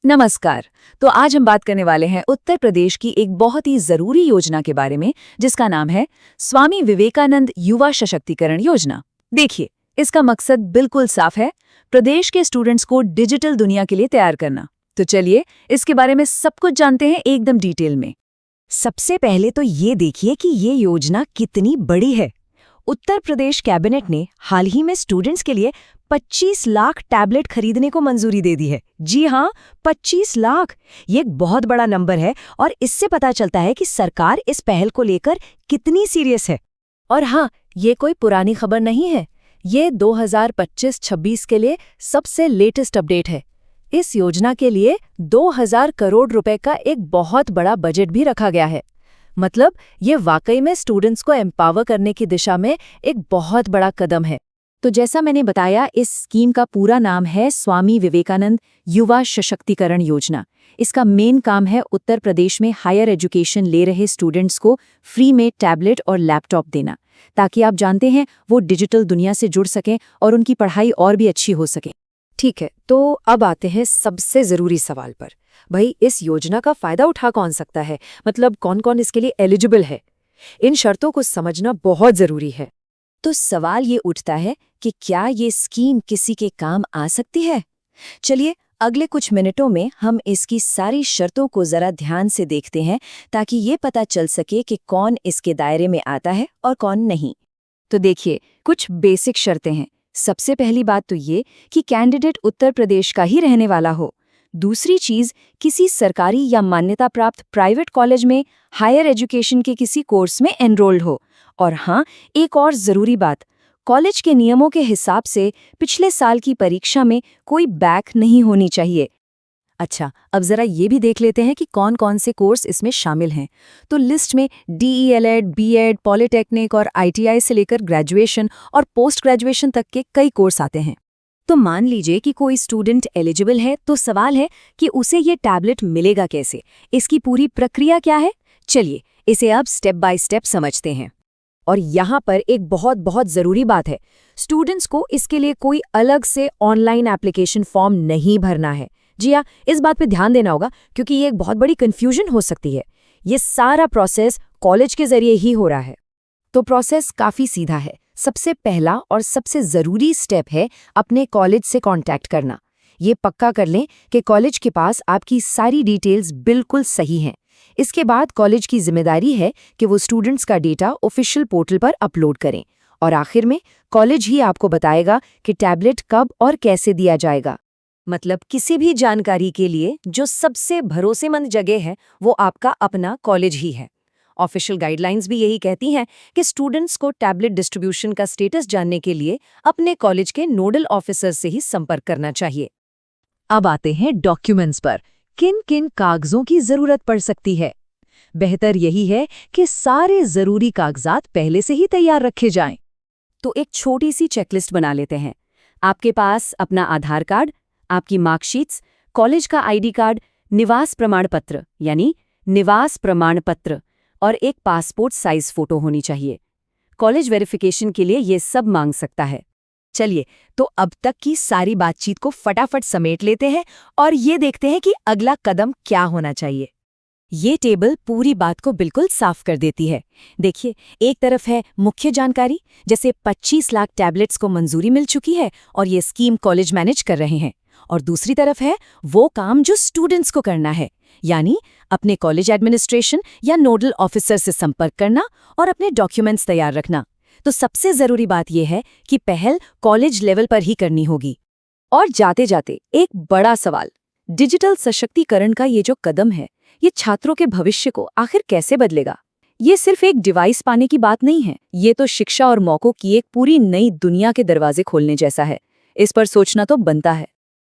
नमस्कार। तो आज हम बात करने वाले हैं उत्तर प्रदेश की एक बहुत ही जरूरी योजना के बारे में, जिसका नाम है स्वामी विवेकानंद युवा सशक्तिकरण योजना। देखिए, इसका मकसद बिल्कुल साफ है, प्रदेश के स्टूडेंट्स को डिजिटल दुनिया के लिए तैयार करना। तो चलिए इसके बारे में सब कुछ जानते हैं एकदम डिटेल में। सबसे पहले तो ये देखिए कि ये योजना कितनी बड़ी है। उत्तर प्रदेश कैबिनेट ने हाल ही में स्टूडेंट्स के लिए 25 लाख टैबलेट खरीदने को मंजूरी दे दी है। जी हाँ, 25 लाख। ये एक बहुत बड़ा नंबर है और इससे पता चलता है कि सरकार इस पहल को लेकर कितनी सीरियस है। और हाँ, ये कोई पुरानी खबर नहीं है, ये 2025-26 के लिए सबसे लेटेस्ट अपडेट है। इस योजना के लिए 2000 करोड़ रुपए का एक बहुत बड़ा बजट भी रखा गया है। मतलब ये वाकई में स्टूडेंट्स को एम्पावर करने की दिशा में एक बहुत बड़ा कदम है। तो जैसा मैंने बताया, इस स्कीम का पूरा नाम है स्वामी विवेकानंद युवा सशक्तिकरण योजना। इसका मेन काम है उत्तर प्रदेश में हायर एजुकेशन ले रहे स्टूडेंट्स को फ्री में टैबलेट और लैपटॉप देना, ताकि आप जानते हैं वो डिजिटल दुनिया से जुड़ सकें और उनकी पढ़ाई और भी अच्छी हो सके। ठीक है, तो अब आते हैं सबसे ज़रूरी सवाल पर। भाई, इस योजना का फ़ायदा उठा कौन सकता है? मतलब कौन कौन इसके लिए एलिजिबल है? इन शर्तों को समझना बहुत ज़रूरी है। तो सवाल ये उठता है कि क्या ये स्कीम किसी के काम आ सकती है? चलिए अगले कुछ मिनटों में हम इसकी सारी शर्तों को जरा ध्यान से देखते हैं, ताकि ये पता चल सके कि कौन इसके दायरे में आता है और कौन नहीं। तो देखिए, कुछ बेसिक शर्तें हैं। सबसे पहली बात तो ये कि कैंडिडेट उत्तर प्रदेश का ही रहने वाला हो। दूसरी चीज, किसी सरकारी या मान्यता प्राप्त प्राइवेट कॉलेज में हायर एजुकेशन के किसी कोर्स में एनरोल्ड हो। और हाँ, एक और जरूरी बात, कॉलेज के नियमों के हिसाब से पिछले साल की परीक्षा में कोई बैक नहीं होनी चाहिए। अच्छा, अब जरा ये भी देख लेते हैं कि कौन कौन से कोर्स इसमें शामिल हैं। तो लिस्ट में DELED, BEd, पॉलिटेक्निक और ITI से लेकर ग्रेजुएशन और पोस्ट ग्रेजुएशन तक के कई कोर्स आते हैं। तो मान लीजिए कि कोई स्टूडेंट एलिजिबल है, तो सवाल है कि उसे ये टैबलेट मिलेगा कैसे? इसकी पूरी प्रक्रिया क्या है? चलिए इसे अब स्टेप बाय स्टेप समझते हैं। और यहाँ पर एक बहुत बहुत ज़रूरी बात है, स्टूडेंट्स को इसके लिए कोई अलग से ऑनलाइन एप्लीकेशन फॉर्म नहीं भरना है। जी हाँ, इस बात पे ध्यान देना होगा, क्योंकि ये एक बहुत बड़ी कन्फ्यूजन हो सकती है। ये सारा प्रोसेस कॉलेज के जरिए ही हो रहा है। तो प्रोसेस काफ़ी सीधा है। सबसे पहला और सबसे ज़रूरी स्टेप है अपने कॉलेज से कांटेक्ट करना। ये पक्का कर लें कि कॉलेज के पास आपकी सारी डिटेल्स बिल्कुल सही हैं। इसके बाद कॉलेज की जिम्मेदारी है कि वो स्टूडेंट्स का डेटा ऑफिशियल पोर्टल पर अपलोड करें। और आखिर में कॉलेज ही आपको बताएगा कि टैबलेट कब और कैसे दिया जाएगा। मतलब किसी भी जानकारी के लिए जो सबसे भरोसेमंद जगह है, वो आपका अपना कॉलेज ही है। ऑफिशियल गाइडलाइंस भी यही कहती हैं कि स्टूडेंट्स को टैबलेट डिस्ट्रीब्यूशन का स्टेटस जानने के लिए अपने कॉलेज के नोडल ऑफिसर से ही संपर्क करना चाहिए। अब आते हैं डॉक्यूमेंट्स पर। किन किन कागजों की जरूरत पड़ सकती है? बेहतर यही है कि सारे जरूरी कागजात पहले से ही तैयार रखे जाएं। तो एक छोटी सी चेकलिस्ट बना लेते हैं। आपके पास अपना आधार कार्ड, आपकी मार्कशीट्स, कॉलेज का ID कार्ड, निवास प्रमाण पत्र यानी निवास प्रमाण पत्र और एक पासपोर्ट साइज फोटो होनी चाहिए। कॉलेज वेरिफिकेशन के लिए ये सब मांग सकता है। चलिए, तो अब तक की सारी बातचीत को फटाफट समेट लेते हैं और ये देखते हैं कि अगला कदम क्या होना चाहिए। ये टेबल पूरी बात को बिल्कुल साफ कर देती है। देखिए, एक तरफ है मुख्य जानकारी, जैसे 25 लाख टैबलेट्स को मंजूरी मिल चुकी है और ये स्कीम कॉलेज मैनेज कर रहे हैं। और दूसरी तरफ है वो काम जो स्टूडेंट्स को करना है, यानी अपने कॉलेज एडमिनिस्ट्रेशन या नोडल ऑफिसर से संपर्क करना और अपने डॉक्यूमेंट्स तैयार रखना। तो सबसे जरूरी बात यह है कि पहल कॉलेज लेवल पर ही करनी होगी। और जाते जाते एक बड़ा सवाल, डिजिटल सशक्तिकरण का ये जो कदम है, ये छात्रों के भविष्य को आखिर कैसे बदलेगा? ये सिर्फ एक डिवाइस पाने की बात नहीं है, ये तो शिक्षा और मौकों की एक पूरी नई दुनिया के दरवाजे खोलने जैसा है। इस पर सोचना तो बनता है।